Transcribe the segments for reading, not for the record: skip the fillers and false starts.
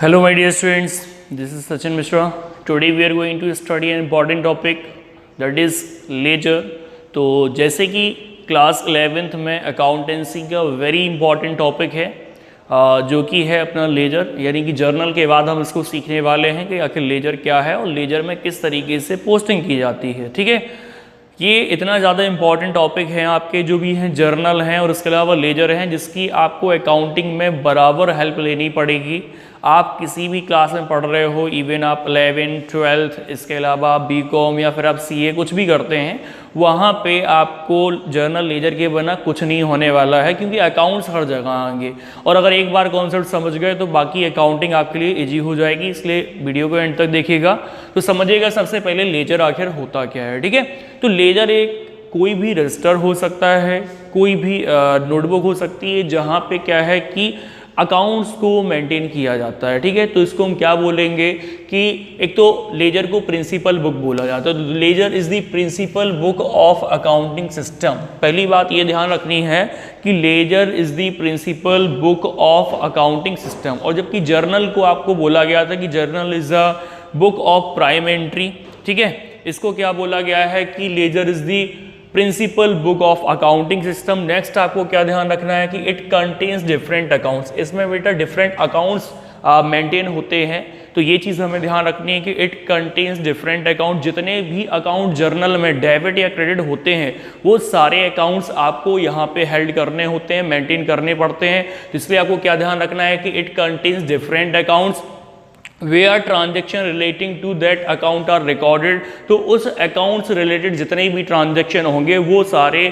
Hello my dear students, this is Sachin Mishra. Today we are going to study an important topic that is ledger. तो जैसे कि class 11th में accountancy का very important topic है जो कि है अपना लेजर, यानी कि जर्नल के बाद हम इसको सीखने वाले हैं कि आखिर लेजर क्या है और लेजर में किस तरीके से पोस्टिंग की जाती है। ठीक है, ये इतना ज़्यादा इंपॉर्टेंट टॉपिक है आपके जो भी हैं जर्नल हैं और उसके अलावा लेजर हैं, जिसकी आपको अकाउंटिंग में बराबर हेल्प लेनी पड़ेगी। आप किसी भी क्लास में पढ़ रहे हो, इवन आप 11th 12th इसके अलावा बीकॉम या फिर आप सीए कुछ भी करते हैं, वहाँ पे आपको जर्नल लेजर के बिना कुछ नहीं होने वाला है, क्योंकि अकाउंट्स हर जगह आएंगे और अगर एक बार कॉन्सेप्ट समझ गए तो बाकी अकाउंटिंग आपके लिए इजी हो जाएगी। इसलिए वीडियो को एंड तक देखिएगा तो समझिएगा सबसे पहले लेजर आखिर होता क्या है। ठीक है, तो लेजर एक कोई भी रजिस्टर हो सकता है, कोई भी नोटबुक हो सकती है जहाँ पे क्या है कि अकाउंट्स को मेंटेन किया जाता है। ठीक है, तो इसको हम क्या बोलेंगे कि एक तो लेजर को प्रिंसिपल बुक बोला जाता है। तो ledger is the principal book of accounting system. पहली बात ये ध्यान रखनी है कि ledger is the principal book of accounting system, और जबकि जर्नल को आपको बोला गया था कि journal is a book of prime entry. ठीक है, इसको क्या बोला गया है कि ledger is the principal book of accounting system. Next आपको क्या ध्यान रखना है कि इट कंटेन्स डिफरेंट अकाउंट्स। इसमें बेटा डिफरेंट अकाउंट्स मेंटेन होते हैं, तो ये चीज़ हमें ध्यान रखनी है कि इट कंटेन्स डिफरेंट अकाउंट। जितने भी अकाउंट जर्नल में डेबिट या क्रेडिट होते हैं वो सारे अकाउंट्स आपको यहाँ पे हेल्ड करने होते हैं, मेंटेन करने पड़ते हैं। तो इसलिए आपको क्या ध्यान रखना है कि it contains different accounts where transaction relating to that account are recorded। तो उस अकाउंट से रिलेटेड जितने भी ट्रांजेक्शन होंगे वो सारे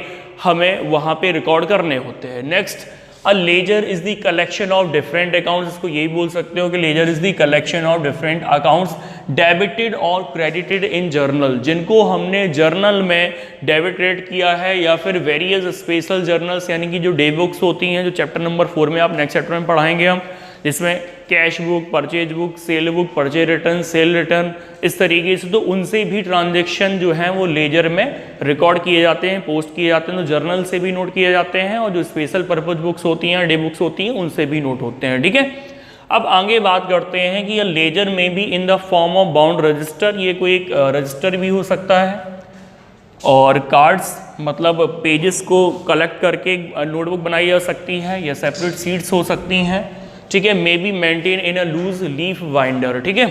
हमें वहाँ पे रिकॉर्ड करने होते हैं। Next, a ledger is the collection of different accounts. इसको यही बोल सकते हो कि ledger is the collection of different accounts debited और क्रेडिटेड इन जर्नल, जिनको हमने जर्नल में डेबिट क्रेडिट किया है, या फिर वेरियस स्पेशल जर्नल्स यानी कि जो डे बुक्स होती हैं, जो चैप्टर नंबर 4 में आप नेक्स्ट चैप्टर में पढ़ाएंगे हम, जिसमें cash book, purchase book, cell book, purchase return, cell return, इस तरीके से, तो उनसे भी ट्रांजैक्शन जो हैं वो लेजर में रिकॉर्ड किए जाते हैं, पोस्ट किए जाते हैं। तो जर्नल से भी नोट किए जाते हैं और जो स्पेशल पर्पज बुक्स होती हैं, डे बुक्स होती हैं, उनसे भी नोट होते हैं। ठीक है, अब आगे बात करते हैं कि यह लेजर में भी in the form of bound register, ये कोई एक रजिस्टर भी हो सकता है, और कार्ड्स मतलब पेजेस को कलेक्ट करके नोटबुक बनाई जा सकती है, या सेपरेट सीट्स हो सकती हैं। ठीक है, may be maintain in a loose leaf binder. ठीक है,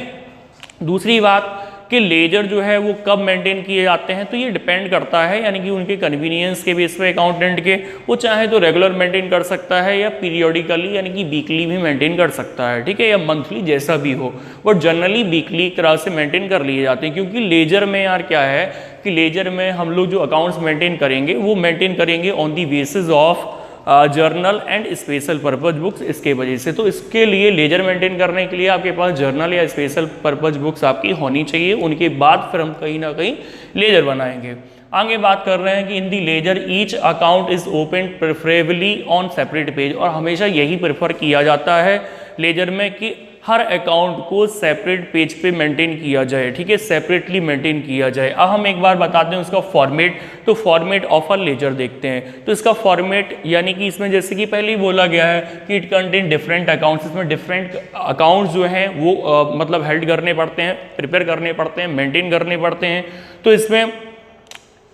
दूसरी बात कि लेजर जो है वो कब मेंटेन किए जाते हैं, तो ये डिपेंड करता है यानी कि उनके कन्वीनियंस के बेस पे अकाउंटेंट के, वो चाहे तो रेगुलर मेंटेन कर सकता है या पीरियोडिकली यानी कि वीकली भी मेंटेन कर सकता है। ठीक है, या मंथली जैसा भी हो, बट जनरली वीकली एक तरह से मेंटेन कर लिए जाते हैं। क्योंकि लेजर में यार क्या है कि लेजर में हम लोग जो अकाउंट्स मेंटेन करेंगे वो मेंटेन करेंगे on the basis of journal and special purpose books. इसके वजह से तो इसके लिए लेजर मेंटेन करने के लिए आपके पास जर्नल या स्पेशल पर्पज बुक्स आपकी होनी चाहिए। उनके बाद फिर हम कहीं ना कहीं लेजर बनाएंगे। आगे बात कर रहे हैं कि in the ledger each account is open preferably on separate page, और हमेशा यही प्रेफर किया जाता है लेजर में कि हर अकाउंट को सेपरेट पेज पे मेंटेन किया जाए। ठीक है, सेपरेटली मेंटेन किया जाए। अब हम एक बार बताते हैं उसका फॉर्मेट। तो फॉर्मेट ऑफ अ लेजर देखते हैं। तो इसका फॉर्मेट यानी कि इसमें जैसे कि पहले ही बोला गया है कि इट कंटेन डिफरेंट अकाउंट्स। इसमें डिफरेंट अकाउंट्स जो हैं वो मतलब हेल्ड करने पड़ते हैं, प्रिपेयर करने पड़ते हैं, मेंटेन करने पड़ते हैं। तो इसमें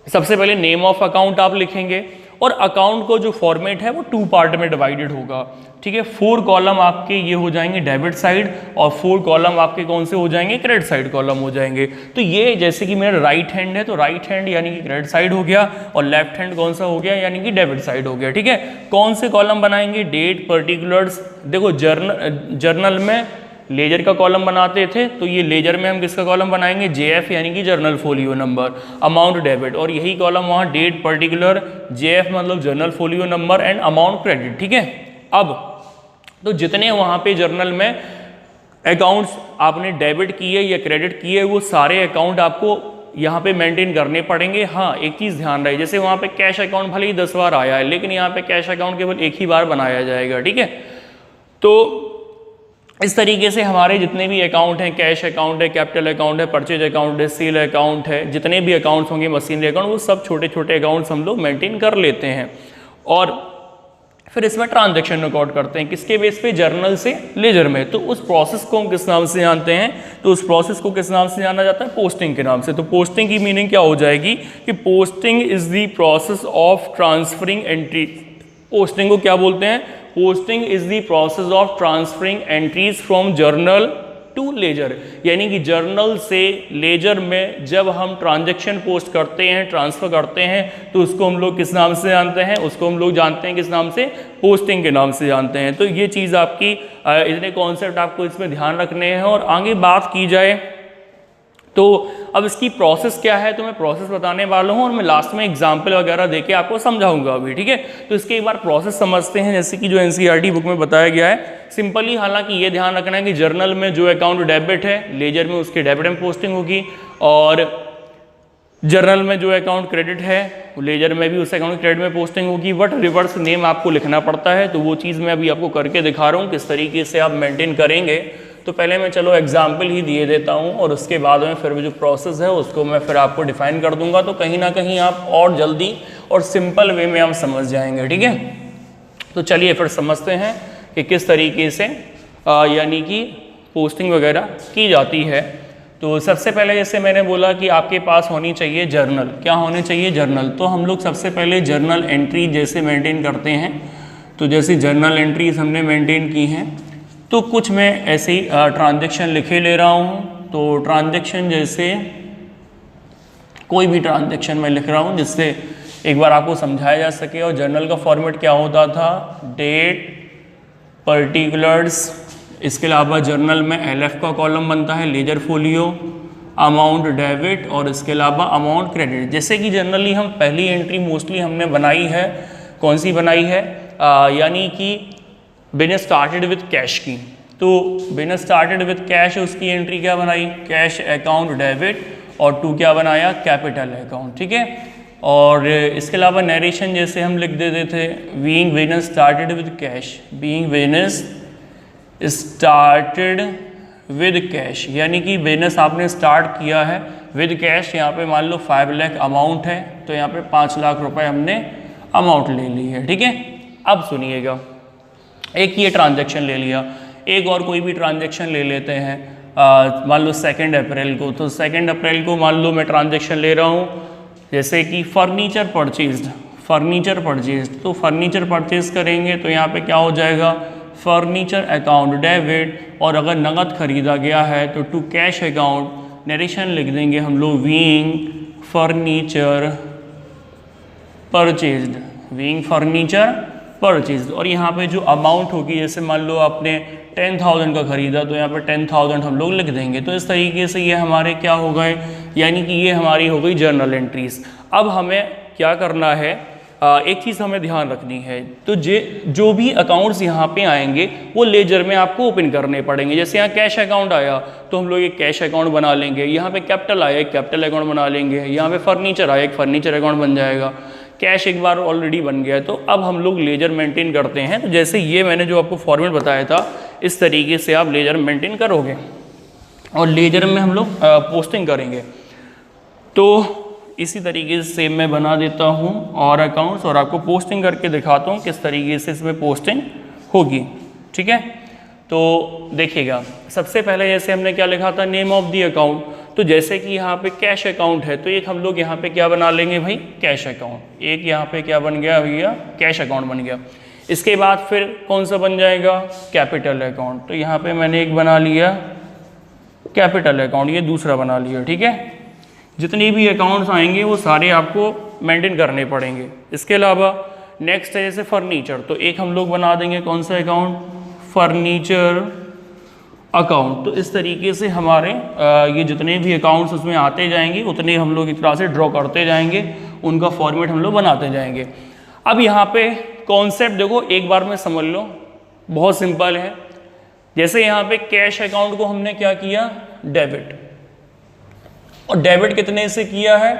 सबसे पहले नेम ऑफ अकाउंट आप लिखेंगे, और अकाउंट को जो फॉर्मेट है वो 2 पार्ट में डिवाइडेड होगा। ठीक है, 4 कॉलम आपके ये हो जाएंगे डेबिट साइड, और 4 कॉलम आपके कौन से हो जाएंगे, क्रेडिट साइड कॉलम हो जाएंगे। तो ये जैसे कि मेरा राइट हैंड है, तो राइट हैंड यानी कि क्रेडिट साइड हो गया, और लेफ्ट हैंड कौन सा हो गया यानी कि डेबिट साइड हो गया। ठीक है, कौन से कॉलम बनाएंगे, डेट, पर्टिकुलर्स। देखो जर्नल में लेजर का कॉलम बनाते थे, तो ये लेजर में हम किसका कॉलम बनाएंगे, जेएफ यानी कि journal folio number, amount debit, और यही कॉलम वहाँ डेट, पर्टिकुलर, जेएफ मतलब journal folio number, and amount credit. ठीक है, अब तो जितने वहाँ पे जर्नल में अकाउंट्स आपने डेबिट किए या क्रेडिट किए वो सारे अकाउंट आपको यहाँ पे मेंटेन करने पड़ेंगे। हाँ, एक चीज़ ध्यान रहे, जैसे वहाँ पे कैश अकाउंट भले ही 10 बार आया है, लेकिन यहाँ पे कैश अकाउंट केवल एक ही बार बनाया जाएगा। ठीक है, तो इस तरीके से हमारे जितने भी अकाउंट हैं, कैश अकाउंट है, कैपिटल अकाउंट है, परचेज अकाउंट है, सेल अकाउंट है, जितने भी अकाउंट्स होंगे, मशीनरी अकाउंट, वो सब छोटे छोटे अकाउंट्स हम लोग मेंटेन कर लेते हैं। और फिर इसमें ट्रांजैक्शन रिकॉर्ड करते हैं किसके बेस पे, जर्नल से लेजर में। तो उस प्रोसेस को हम किस नाम से जानते हैं, तो उस प्रोसेस को किस नाम से जाना जाता है, पोस्टिंग के नाम से। तो पोस्टिंग की मीनिंग क्या हो जाएगी कि posting is the process of transferring entry. Posting को क्या बोलते हैं, posting is the process of transferring entries from journal to ledger, यानी कि जर्नल से लेजर में जब हम ट्रांजैक्शन पोस्ट करते हैं, ट्रांसफर करते हैं, तो उसको हम लोग किस नाम से जानते हैं, उसको हम लोग जानते हैं किस नाम से, पोस्टिंग के नाम से जानते हैं। तो ये चीज़ आपकी इतने कॉन्सेप्ट आपको इसमें ध्यान रखने हैं। और आगे बात की जाए तो अब इसकी प्रोसेस क्या है, तो मैं प्रोसेस बताने वाला हूँ और मैं लास्ट में एग्जाम्पल वगैरह देके आपको समझाऊंगा अभी, ठीक है। तो इसके एक बार प्रोसेस समझते हैं, जैसे कि जो एनसीईआरटी बुक में बताया गया है सिंपली। हालांकि ये ध्यान रखना है कि जर्नल में जो अकाउंट डेबिट है, लेजर में उसके डेबिट में पोस्टिंग होगी, और जर्नल में जो अकाउंट क्रेडिट है, लेजर में भी उस अकाउंट क्रेडिट में पोस्टिंग होगी। बट रिवर्स नेम आपको लिखना पड़ता है, तो वो चीज़ मैं अभी आपको करके दिखा रहा हूँ किस तरीके से आप मेंटेन करेंगे। तो पहले मैं चलो एग्जाम्पल ही दिए देता हूँ, और उसके बाद में फिर जो प्रोसेस है उसको मैं फिर आपको डिफाइन कर दूंगा, तो कहीं ना कहीं आप और जल्दी और सिंपल वे में आप समझ जाएंगे, ठीक है। तो चलिए फिर समझते हैं कि किस तरीके से यानी कि पोस्टिंग वगैरह की जाती है। तो सबसे पहले जैसे मैंने बोला कि आपके पास होनी चाहिए जर्नल, क्या होने चाहिए, जर्नल। तो हम लोग सबसे पहले जर्नल एंट्री जैसे मेंटेन करते हैं, तो जैसे जर्नल एंट्रीज हमने मेंटेन की हैं, तो कुछ मैं ऐसे ही ट्रांजैक्शन लिखे ले रहा हूँ। तो ट्रांजैक्शन जैसे कोई भी ट्रांजैक्शन मैं लिख रहा हूँ जिससे एक बार आपको समझाया जा सके। और जर्नल का फॉर्मेट क्या होता था, डेट, पर्टिकुलर्स, इसके अलावा जर्नल में LF का कॉलम बनता है, लेजर फोलियो, अमाउंट डेबिट, और इसके अलावा अमाउंट क्रेडिट। जैसे कि जनरली हम पहली एंट्री मोस्टली हमने बनाई है, कौन सी बनाई है, यानी कि बिजनेस स्टार्टेड विद कैश की। तो बिजनेस स्टार्टेड विद कैश, उसकी एंट्री क्या बनाई, कैश अकाउंट डेबिट, और टू क्या बनाया, कैपिटल अकाउंट, ठीक है। और इसके अलावा नरेशन जैसे हम लिख देते थे, being business started with cash, being business started with cash, यानी कि बिजनेस आपने स्टार्ट किया है विद कैश। यहाँ पे मान लो 5 लाख अमाउंट है, तो यहाँ पे 5 लाख रुपए हमने अमाउंट ले ली है, ठीक है। अब सुनिएगा, एक ये ट्रांजैक्शन ले लिया, एक और कोई भी ट्रांजैक्शन ले लेते हैं, मान लो 2 अप्रैल को। तो 2 अप्रैल को मान लो मैं ट्रांजैक्शन ले रहा हूँ जैसे कि फर्नीचर परचेज्ड, फर्नीचर परचेज्ड। तो फर्नीचर परचेज करेंगे तो यहाँ पे क्या हो जाएगा, फर्नीचर अकाउंट डेबिट, और अगर नगद खरीदा गया है तो टू कैश अकाउंट, नरेशन लिख देंगे हम लोग, being furniture purchased, being furniture purchase. और यहाँ पे जो अमाउंट होगी, जैसे मान लो आपने 10,000 का खरीदा, तो यहाँ पे 10,000 हम लोग लिख देंगे। तो इस तरीके से ये हमारे क्या हो गए, यानी कि ये हमारी हो गई जर्नल एंट्रीज। अब हमें क्या करना है, एक चीज़ हमें ध्यान रखनी है, तो जो भी अकाउंट्स यहाँ पे आएंगे वो लेजर में आपको ओपन करने पड़ेंगे। जैसे यहाँ कैश अकाउंट आया तो हम लोग एक कैश अकाउंट बना लेंगे, यहाँ पे कैपिटल आया एक कैपिटल अकाउंट बना लेंगे, यहाँ पे फर्नीचर आया एक फर्नीचर अकाउंट बन जाएगा, कैश एक बार ऑलरेडी बन गया है। तो अब हम लोग लेजर मेंटेन करते हैं। तो जैसे ये मैंने जो आपको फॉर्मेट बताया था, इस तरीके से आप लेजर मेंटेन करोगे, और लेजर में हम लोग पोस्टिंग करेंगे। तो इसी तरीके से मैं बना देता हूँ और अकाउंट्स, और आपको पोस्टिंग करके दिखाता हूँ किस तरीके से इसमें पोस्टिंग होगी, ठीक है। तो देखिएगा, सबसे पहले जैसे हमने क्या लिखा था, नेम ऑफ द अकाउंट। तो जैसे कि यहाँ पे कैश अकाउंट है, तो एक हम लोग यहाँ पे क्या बना लेंगे भाई, कैश अकाउंट। एक यहाँ पे क्या बन गया भैया, कैश अकाउंट बन गया। इसके बाद फिर कौन सा बन जाएगा, कैपिटल अकाउंट। तो यहाँ पे मैंने एक बना लिया कैपिटल अकाउंट, ये दूसरा बना लिया, ठीक है। जितने भी अकाउंट्स आएंगे वो सारे आपको मेंटेन करने पड़ेंगे। इसके अलावा नेक्स्ट है जैसे फर्नीचर, तो एक हम लोग बना देंगे कौन सा अकाउंट, फर्नीचर अकाउंट। तो इस तरीके से हमारे ये जितने भी अकाउंट्स उसमें आते जाएंगे उतने हम लोग इस तरह से ड्रॉ करते जाएंगे, उनका फॉर्मेट हम लोग बनाते जाएंगे। अब यहाँ पे कॉन्सेप्ट देखो, एक बार में समझ लो, बहुत सिंपल है। जैसे यहाँ पे कैश अकाउंट को हमने क्या किया, डेबिट, और डेबिट कितने से किया है,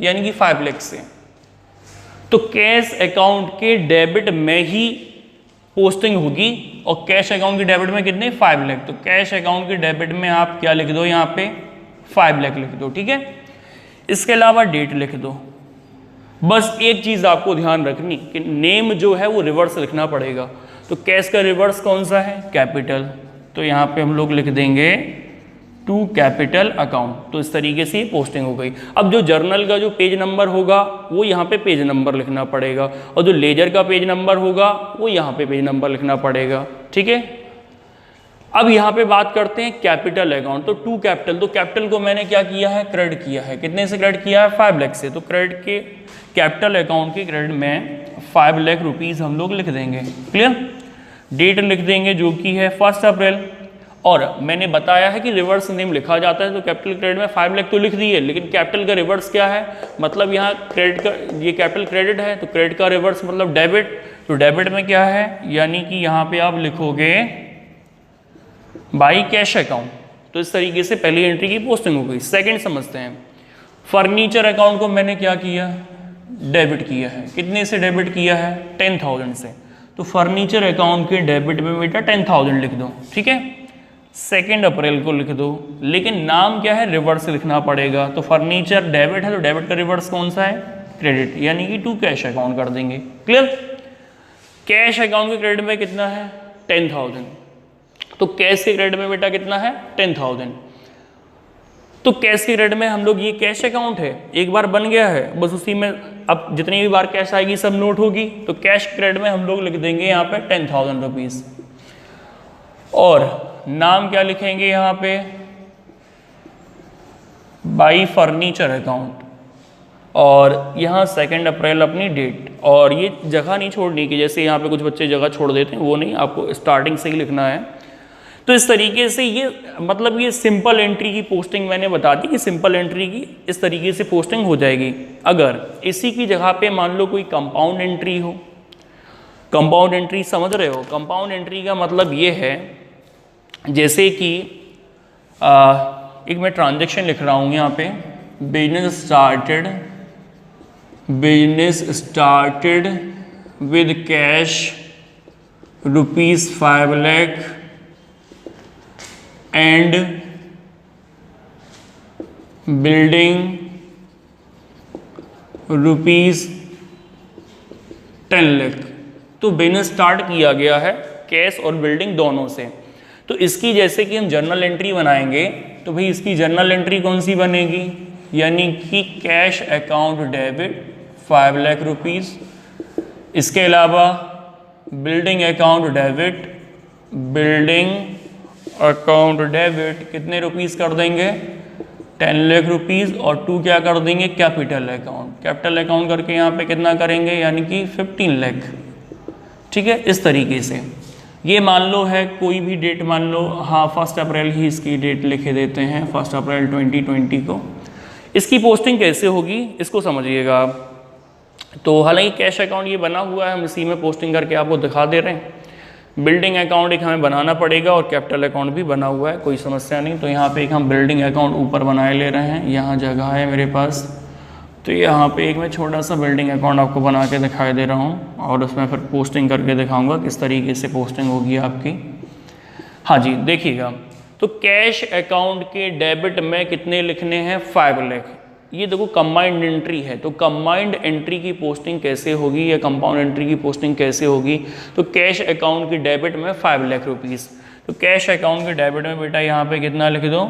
यानी कि 5 लाख से। तो कैश अकाउंट के डेबिट में ही पोस्टिंग होगी, और कैश अकाउंट के डेबिट में कितने, 5 लाख। तो कैश अकाउंट के डेबिट में आप क्या लिख दो, यहाँ पे 5 लाख लिख दो, ठीक है। इसके अलावा डेट लिख दो, बस एक चीज़ आपको ध्यान रखनी कि नेम जो है वो रिवर्स लिखना पड़ेगा। तो कैश का रिवर्स कौन सा है? कैपिटल। तो यहाँ पे हम लोग लिख देंगे टू कैपिटल अकाउंट। तो इस तरीके से पोस्टिंग हो गई। अब जो जर्नल का जो पेज नंबर होगा वो यहाँ पे पेज नंबर लिखना पड़ेगा, और जो लेजर का पेज नंबर होगा वो यहाँ पे पेज नंबर लिखना पड़ेगा। ठीक है, अब यहाँ पे बात करते हैं कैपिटल अकाउंट। तो टू कैपिटल, तो कैपिटल को मैंने क्या किया है? क्रेडिट किया है। कितने से क्रेडिट किया है? 5 लाख से। तो क्रेडिट के कैपिटल अकाउंट के क्रेडिट में 5 लाख रुपीज़ हम लोग लिख देंगे। क्लियर? डेट लिख देंगे जो कि है 1 अप्रैल। और मैंने बताया है कि रिवर्स नेम लिखा जाता है, तो कैपिटल क्रेडिट में 5 लाख तो लिख दिए, लेकिन कैपिटल का रिवर्स क्या है? मतलब यहाँ क्रेडिट का, ये कैपिटल क्रेडिट है तो क्रेडिट का रिवर्स मतलब डेबिट। तो डेबिट में क्या है? यानी कि यहाँ पे आप लिखोगे बाई कैश अकाउंट। तो इस तरीके से पहली एंट्री की पोस्टिंग हो गई। सेकंड समझते हैं। फर्नीचर अकाउंट को मैंने क्या किया? डेबिट किया है। कितने से डेबिट किया है? 10,000 से। तो फर्नीचर अकाउंट के डेबिट में बेटा 10,000 लिख दो। ठीक है, 2 अप्रैल को लिख दो, लेकिन नाम क्या है? रिवर्स लिखना पड़ेगा। तो फर्नीचर डेबिट है तो डेबिट का रिवर्स कौन सा है? क्रेडिट, यानी कि टू कैश अकाउंट कर देंगे। क्लियर? कैश अकाउंट के क्रेडिट में कितना है? 10,000। तो कैश के क्रेडिट में बेटा कितना है? 10,000। तो कैश के क्रेडिट में हम लोग, ये कैश अकाउंट है, एक बार बन गया है, बस उसी में अब जितनी भी बार कैश आएगी सब नोट होगी। तो कैश क्रेडिट में हम लोग लिख देंगे यहाँ पे 10,000 रुपीज़। और नाम क्या लिखेंगे यहाँ पे? By furniture account. और यहाँ 2 अप्रैल अपनी डेट। और ये जगह नहीं छोड़नी कि जैसे यहाँ पे कुछ बच्चे जगह छोड़ देते हैं, वो नहीं, आपको स्टार्टिंग से ही लिखना है। तो इस तरीके से ये मतलब ये सिंपल एंट्री की पोस्टिंग मैंने बता दी कि सिंपल एंट्री की इस तरीके से पोस्टिंग हो जाएगी। अगर इसी की जगह पे मान लो कोई कंपाउंड एंट्री हो, कंपाउंड एंट्री समझ रहे हो? कंपाउंड एंट्री का मतलब ये है जैसे कि एक मैं ट्रांजैक्शन लिख रहा हूँ यहाँ पे, business started with cash ₹5 lakh and building ₹10 lakh. तो बिजनेस स्टार्ट किया गया है कैश और बिल्डिंग दोनों से। तो इसकी जैसे कि हम जर्नल एंट्री बनाएंगे, तो भाई इसकी जर्नल एंट्री कौन सी बनेगी? यानी कि cash account debit 5 lakh rupees. इसके अलावा बिल्डिंग अकाउंट डेबिट कितने रुपीज़ कर देंगे? 10 लाख रुपीज़। और टू क्या कर देंगे? कैपिटल अकाउंट करके यहाँ पे कितना करेंगे? यानी कि 15 लाख। ठीक है, इस तरीके से ये मान लो है कोई भी डेट, मान लो हाँ 1 अप्रैल ही इसकी डेट लिखे देते हैं, 1 अप्रैल 2020 को। इसकी पोस्टिंग कैसे होगी इसको समझिएगा। तो हालांकि कैश अकाउंट ये बना हुआ है, हम इसी में पोस्टिंग करके आपको दिखा दे रहे हैं। बिल्डिंग अकाउंट एक हमें बनाना पड़ेगा और कैपिटल अकाउंट भी बना हुआ है, कोई समस्या नहीं। तो यहाँ पे एक हम बिल्डिंग अकाउंट ऊपर बनाए ले रहे हैं, यहाँ जगह है मेरे पास, तो यहाँ पे एक मैं छोटा सा बिल्डिंग अकाउंट आपको बना के दिखाई दे रहा हूँ और उसमें फिर पोस्टिंग करके दिखाऊंगा किस तरीके से पोस्टिंग होगी आपकी। हाँ जी, देखिएगा। तो कैश अकाउंट के डेबिट में कितने लिखने हैं? 5 लाख। ये देखो कंबाइंड एंट्री है, तो कंबाइंड एंट्री की पोस्टिंग कैसे होगी या कंपाउंड एंट्री की पोस्टिंग कैसे होगी? तो कैश अकाउंट के डेबिट में 5 लाख रुपीज़। तो कैश अकाउंट के डेबिट में बेटा यहाँ पे कितना लिख दो?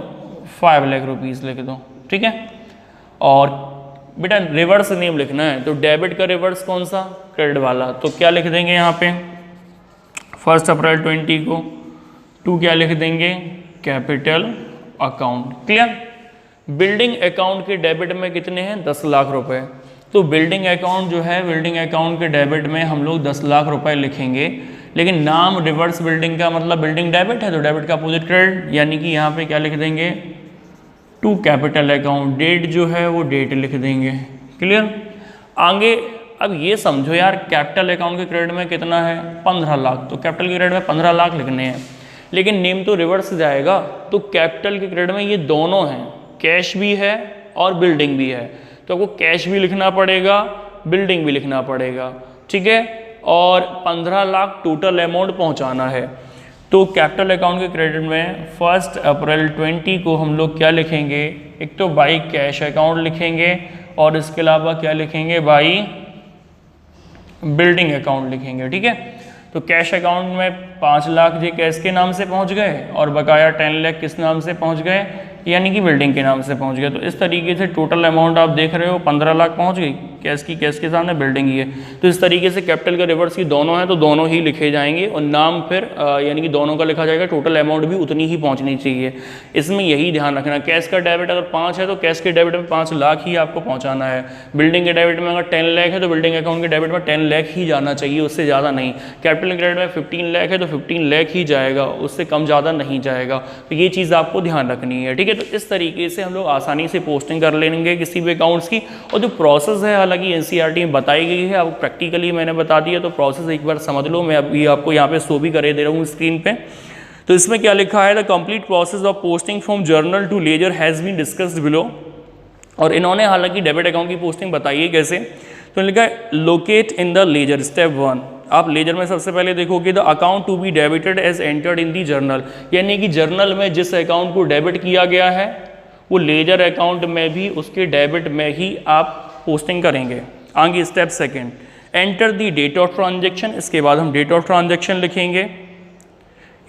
5 लाख रुपीज़ लिख दो। ठीक है, और बेटा रिवर्स नेम लिखना है, तो डेबिट का रिवर्स कौन सा? क्रेडिट वाला। तो क्या लिख देंगे यहाँ पे? 1 अप्रैल 20 को। टू क्या लिख देंगे? Capital account. Clear? Building account के डेबिट में कितने हैं? 10 लाख रुपए। तो बिल्डिंग अकाउंट जो है, बिल्डिंग अकाउंट के डेबिट में हम लोग 10 लाख रुपए लिखेंगे, लेकिन नाम रिवर्स बिल्डिंग का मतलब बिल्डिंग डेबिट है, तो डेबिट का अपोजिट क्रेडिट, यानी कि यहाँ पे क्या लिख देंगे? To capital account. डेट जो है वो डेट लिख देंगे। क्लियर? आगे अब ये समझो यार, कैपिटल अकाउंट के क्रेडिट में कितना है? 15 लाख। तो कैपिटल के क्रेडिट में 15 लाख लिखने हैं, लेकिन नेम तो रिवर्स जाएगा। तो कैपिटल के क्रेडिट में ये दोनों हैं, कैश भी है और बिल्डिंग भी है, तो आपको कैश भी लिखना पड़ेगा, बिल्डिंग भी लिखना पड़ेगा। ठीक है, और 15 लाख टोटल अमाउंट पहुंचाना है। तो कैपिटल अकाउंट के क्रेडिट में 1 अप्रैल 20 को हम लोग क्या लिखेंगे? एक तो बाई कैश अकाउंट लिखेंगे और इसके अलावा क्या लिखेंगे भाई, बिल्डिंग अकाउंट लिखेंगे। ठीक है, तो कैश अकाउंट में 5 लाख जी कैश के नाम से पहुंच गए और बकाया 10 लाख किस नाम से पहुंच गए, यानी कि बिल्डिंग के नाम से पहुंच गए। तो इस तरीके से टोटल अमाउंट आप देख रहे हो 15 लाख पहुंच गई कैश की, कैश के सामने बिल्डिंग ही है। तो इस तरीके से कैपिटल का रिवर्स की दोनों हैं तो दोनों ही लिखे जाएंगे और नाम फिर यानी कि दोनों का लिखा जाएगा, टोटल अमाउंट भी उतनी ही पहुंचनी चाहिए। इसमें यही ध्यान रखना, कैश का डेबिट अगर 5 है तो कैश के डेबिट में 5 लाख ही आपको पहुँचाना है। बिल्डिंग के डेबिट में अगर 10 लाख है तो बिल्डिंग अकाउंट के डेबिट में 10 लाख ही जाना चाहिए, उससे ज़्यादा नहीं। कैपिटल क्रेडिट में 15 लाख है तो 15 लाख ही जाएगा, उससे कम ज़्यादा नहीं जाएगा। तो ये चीज़ आपको ध्यान रखनी है। ठीक है, तो इस तरीके से हम लोग आसानी से पोस्टिंग कर लेंगे किसी भी अकाउंट्स की। और जो प्रोसेस है हालांकि एनसीईआरटी में बताई गई है, अब प्रैक्टिकली मैंने बता दिया, तो प्रोसेस एक बार समझ लो। मैं अभी आपको यहाँ पे शो भी करे दे रहा हूँ स्क्रीन पे। तो इसमें क्या लिखा है, the complete process of posting from journal to ledger has been discussed below. और इन्होंने हालांकि डेबिट अकाउंट की पोस्टिंग बताई है कैसे, तो लिखा है locate in the ledger step 1। आप लेजर में सबसे पहले देखोगे the account to be debited as entered in the journal, यानी कि जर्नल में जिस अकाउंट को डेबिट किया गया है वो लेजर अकाउंट में भी उसके डेबिट में ही आप पोस्टिंग करेंगे। आगे step 2, enter the date of transaction. इसके बाद हम डेट ऑफ ट्रांजेक्शन लिखेंगे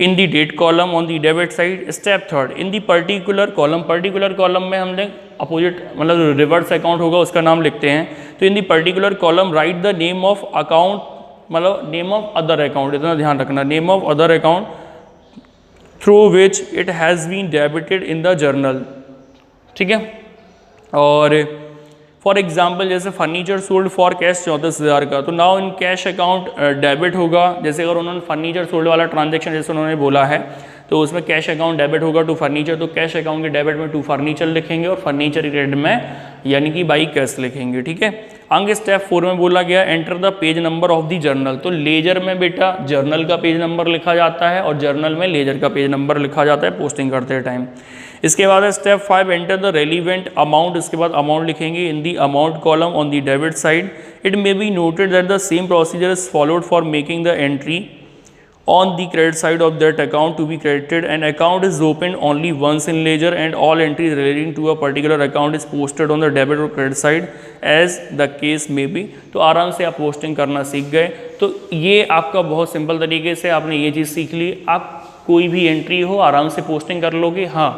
in the date column on the debit side. Step 3, in the particular column, particular column में हमने अपोजिट मतलब रिवर्स अकाउंट होगा उसका नाम लिखते हैं। तो in the particular column write the name of account, मतलब नेम ऑफ अदर अकाउंट, इतना ध्यान रखना, name of other account through which it has been debited in the journal. ठीक है, और फॉर एग्जाम्पल जैसे फर्नीचर सोल्ड फॉर कैश 34,000 का, तो now in cash account debit होगा। जैसे अगर उन्होंने फर्नीचर सोल्ड वाला ट्रांजैक्शन जैसे उन्होंने बोला है तो उसमें कैश अकाउंट डेबिट होगा टू फर्नीचर, तो कैश अकाउंट के डेबिट में टू फर्नीचर लिखेंगे और फर्नीचर के क्रेडिट में यानी कि बाई कैश लिखेंगे। ठीक है, आगे स्टेप 4 में बोला गया enter the page number of the journal. तो लेजर में बेटा जर्नल का पेज नंबर लिखा जाता है और जर्नल में लेजर का पेज नंबर लिखा जाता है पोस्टिंग करते टाइम। इसके बाद step 5 enter the relevant amount. इसके बाद अमाउंट लिखेंगे in the amount column on the debit side. It may be noted that the same procedure is followed for making the entry on the credit side of that account to be credited. An account is opened only once in ledger and all entries relating to a particular account is posted on the debit or credit side as the case may be। तो आराम से आप posting करना सीख गए। तो ये आपका बहुत सिंपल तरीके से आपने ये चीज़ सीख ली। आप कोई भी एंट्री हो आराम से पोस्टिंग कर लोगे। हाँ,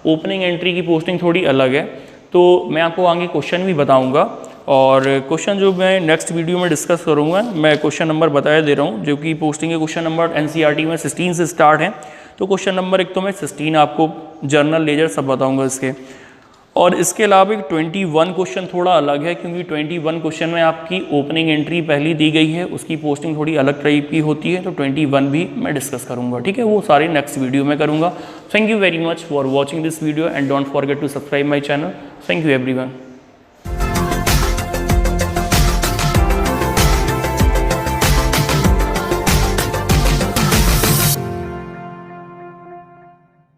ओपनिंग एंट्री की पोस्टिंग थोड़ी अलग है, तो मैं आपको आगे क्वेश्चन भी बताऊँगा और क्वेश्चन जो मैं नेक्स्ट वीडियो में डिस्कस करूंगा, मैं क्वेश्चन नंबर बताया दे रहा हूं जो कि पोस्टिंग के क्वेश्चन नंबर एनसीईआरटी में 16 से स्टार्ट हैं। तो क्वेश्चन नंबर 1 तो मैं 16 आपको जर्नल लेजर सब बताऊंगा इसके। और इसके अलावा एक 21 क्वेश्चन थोड़ा अलग है क्योंकि 21 क्वेश्चन में आपकी ओपनिंग एंट्री पहली दी गई है, उसकी पोस्टिंग थोड़ी अलग टाइप की होती है। तो 21 भी मैं डिस्कस करूंगा। ठीक है, वो सारे नेक्स्ट वीडियो में करूंगा। Thank you very much for watching this video and don't forget to subscribe my channel. Thank you everyone.